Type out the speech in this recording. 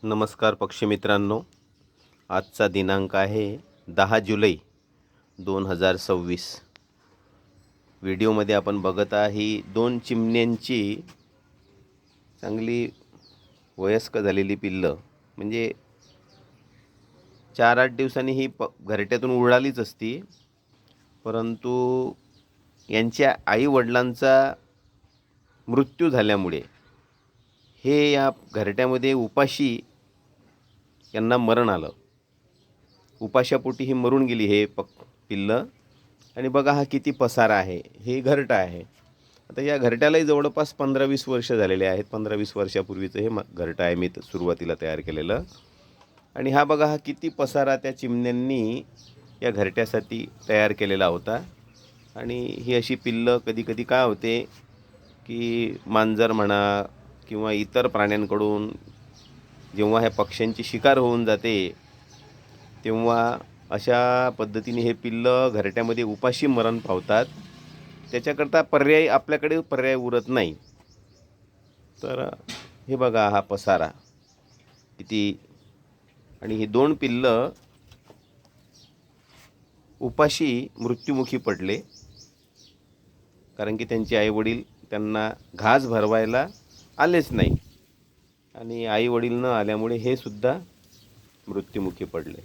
नमस्कार पक्षी मित्रांनो, आजचा दिनांक आहे 10 जुलै 2026. व्हिडिओमध्ये आपण बघत आहे दोन चिमण्यांची चांगली वयस्क झालेली पिल्लं, म्हणजे 4-8 दिवसांनी ही घरट्यातून उडालीच असती. परंतु यांच्या आईवडिलांचा मृत्यू झाल्यामुळे हे या घरट्यामध्ये उपाशी यांना मरण आलं. उपाशापोटी ही मरून गेली हे पिल्लं. आणि बघा हा किती पसारा आहे. हे घरटं आहे. आता या घरट्यालाही जवळपास 15-20 वर्ष झालेले आहेत. 15-20 वर्षापूर्वीचं हे घरटं आहे मी सुरुवातीला तयार केलेलं. आणि हा बघा हा किती पसारा त्या चिमण्यांनी या घरट्यासाठी तयार केलेला होता. आणि ही अशी पिल्लं कधी काय होते की मांजर म्हणा किंवा इतर प्राण्यांकडून जेव्हा ह्या पक्ष्यांची शिकार होऊन जाते तेव्हा अशा पद्धतीने हे पिल्लं घरट्यामध्ये उपाशी मरण पावतात. त्याच्याकरता आपल्याकडे पर्याय उरत नाही. तर हे बघा हा पसारा किती. आणि ही दोन पिल्लं उपाशी मृत्युमुखी पडले, कारण की त्यांचे आईवडील त्यांना घास भरवायला आलेच नाही. आणि आईवडील न आल्यामुळे हे सुद्धा मृत्युमुखी पडले.